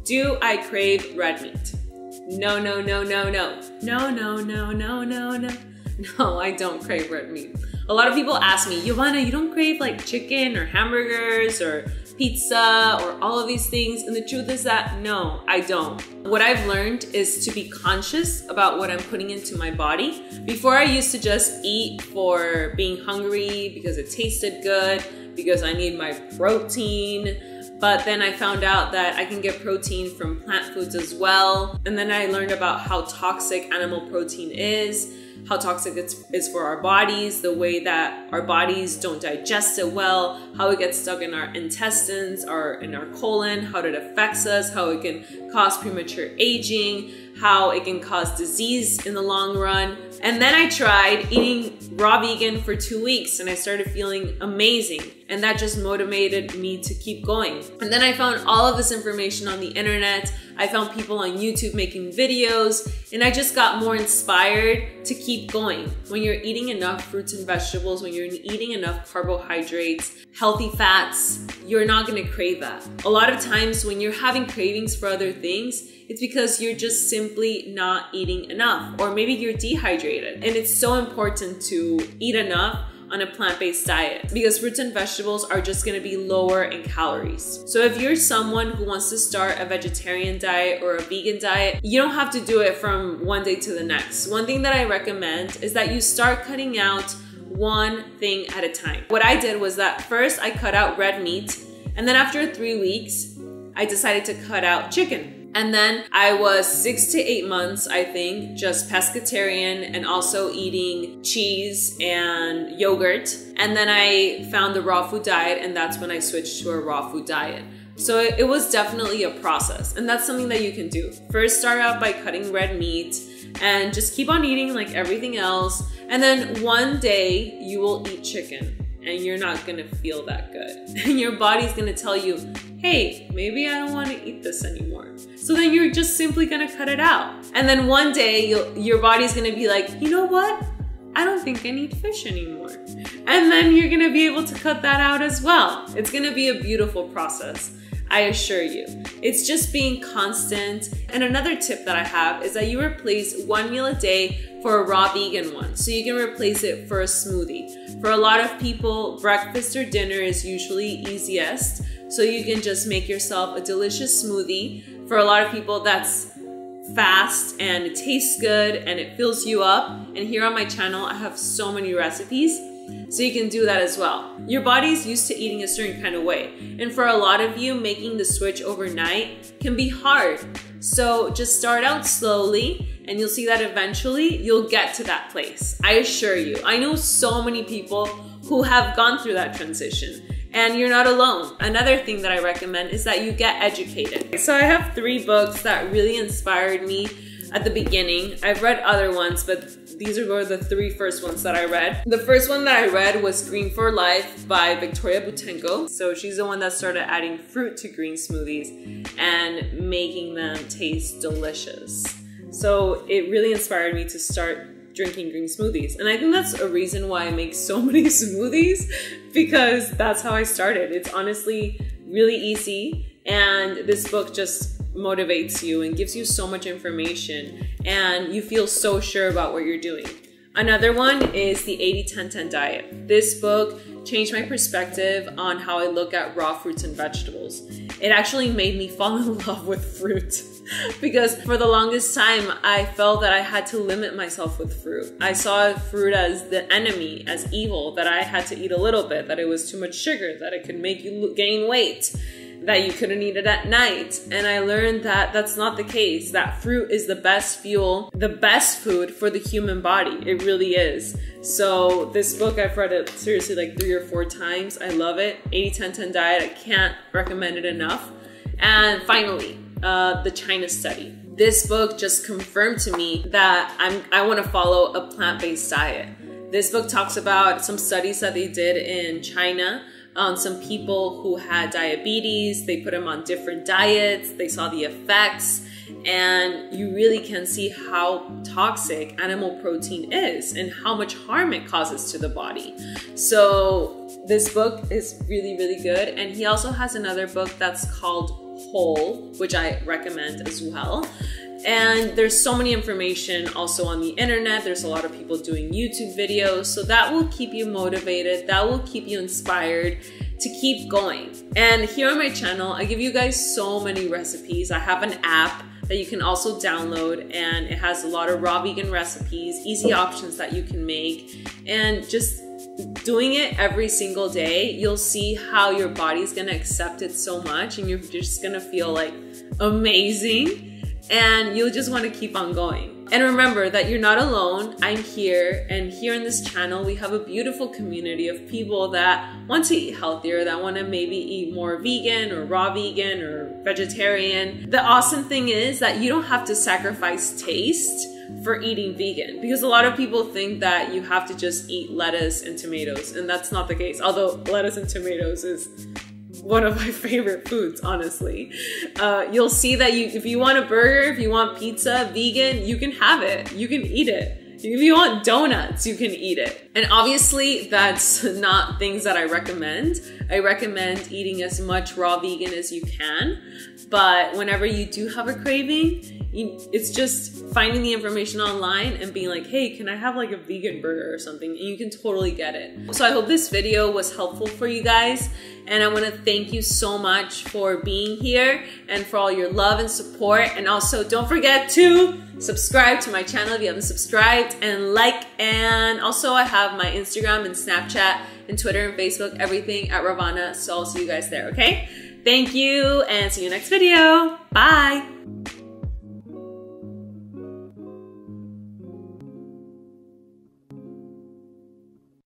Do I crave red meat? No, no, no, no, no. No, no, no, no, no, no. No, I don't crave red meat. A lot of people ask me, Giovanna, you don't crave like chicken or hamburgers or pizza or all of these things? And the truth is that no, I don't. What I've learned is to be conscious about what I'm putting into my body. Before I used to just eat for being hungry because it tasted good, because I need my protein. But then I found out that I can get protein from plant foods as well. And then I learned about how toxic animal protein is, how toxic it is for our bodies, the way that our bodies don't digest it well, how it gets stuck in our intestines or in our colon, how it affects us, how it can cause premature aging, how it can cause disease in the long run. And then I tried eating raw vegan for 2 weeks and I started feeling amazing. And that just motivated me to keep going. And then I found all of this information on the internet. I found people on YouTube making videos, and I just got more inspired to keep going. When you're eating enough fruits and vegetables, when you're eating enough carbohydrates, healthy fats, you're not gonna crave that. A lot of times when you're having cravings for other things, it's because you're just simply not eating enough, or maybe you're dehydrated. And it's so important to eat enough on a plant-based diet because fruits and vegetables are just gonna be lower in calories. So if you're someone who wants to start a vegetarian diet or a vegan diet, you don't have to do it from one day to the next. One thing that I recommend is that you start cutting out one thing at a time. What I did was that first I cut out red meat, and then after 3 weeks, I decided to cut out chicken. And then I was 6 to 8 months, I think, just pescatarian and also eating cheese and yogurt. And then I found the raw food diet, and that's when I switched to a raw food diet. So it was definitely a process, and that's something that you can do. First, start out by cutting red meat and just keep on eating like everything else. And then one day you will eat chicken and you're not gonna feel that good. And your body's gonna tell you, hey, maybe I don't wanna eat this anymore. So then you're just simply gonna cut it out. And then one day your body's gonna be like, you know what? I don't think I need fish anymore. And then you're gonna be able to cut that out as well. It's gonna be a beautiful process, I assure you. It's just being constant. And another tip that I have is that you replace one meal a day for a raw vegan one. So you can replace it for a smoothie. For a lot of people, breakfast or dinner is usually easiest. So you can just make yourself a delicious smoothie. For a lot of people, that's fast and it tastes good and it fills you up. And here on my channel, I have so many recipes. So you can do that as well. Your body's used to eating a certain kind of way. And for a lot of you, making the switch overnight can be hard. So just start out slowly and you'll see that eventually you'll get to that place. I assure you. I know so many people who have gone through that transition. And you're not alone. Another thing that I recommend is that you get educated. So I have 3 books that really inspired me at the beginning. I've read other ones, but these were the 3 first ones that I read. The first one that I read was Green for Life by Victoria Butenko. So she's the one that started adding fruit to green smoothies and making them taste delicious. So it really inspired me to start drinking green smoothies. And I think that's a reason why I make so many smoothies, because that's how I started. It's honestly really easy, and this book just motivates you and gives you so much information, and you feel so sure about what you're doing. Another one is the 80-10-10 diet. This book changed my perspective on how I look at raw fruits and vegetables. It actually made me fall in love with fruit because for the longest time, I felt that I had to limit myself with fruit. I saw fruit as the enemy, as evil, that I had to eat a little bit, that it was too much sugar, that it could make you gain weight, that you couldn't eat it at night. And I learned that that's not the case, that fruit is the best fuel, the best food for the human body. It really is. So this book, I've read it seriously like 3 or 4 times. I love it. 80-10-10 diet, I can't recommend it enough. And finally, the China study. This book just confirmed to me that I want to follow a plant-based diet. This book talks about some studies that they did in China on some people who had diabetes. They put them on different diets. They saw the effects, and you really can see how toxic animal protein is and how much harm it causes to the body. So this book is really, really good. And he also has another book that's called whole, which I recommend as well. And there's so many information also on the internet. There's a lot of people doing YouTube videos. So that will keep you motivated. That will keep you inspired to keep going. And here on my channel, I give you guys so many recipes. I have an app that you can also download, and it has a lot of raw vegan recipes, easy options that you can make, and just doing it every single day, you'll see how your body's gonna accept it so much, and you're just gonna feel like amazing. And you'll just want to keep on going. And remember that you're not alone. I'm here, and here in this channel, we have a beautiful community of people that want to eat healthier, that want to maybe eat more vegan or raw vegan or vegetarian. The awesome thing is that you don't have to sacrifice taste for eating vegan, because a lot of people think that you have to just eat lettuce and tomatoes, and that's not the case. Although lettuce and tomatoes is one of my favorite foods, honestly. You'll see that if you want a burger, if you want pizza, vegan, you can have it. You can eat it. If you want donuts, you can eat it. And obviously, that's not things that I recommend. I recommend eating as much raw vegan as you can. But whenever you do have a craving, it's just finding the information online and being like, hey, can I have like a vegan burger or something? And you can totally get it. So I hope this video was helpful for you guys. And I want to thank you so much for being here and for all your love and support. And also don't forget to subscribe to my channel if you haven't subscribed, and like. And also I have my Instagram and Snapchat and Twitter and Facebook, everything at Ravana. So I'll see you guys there, okay? Thank you, and see you next video. Bye.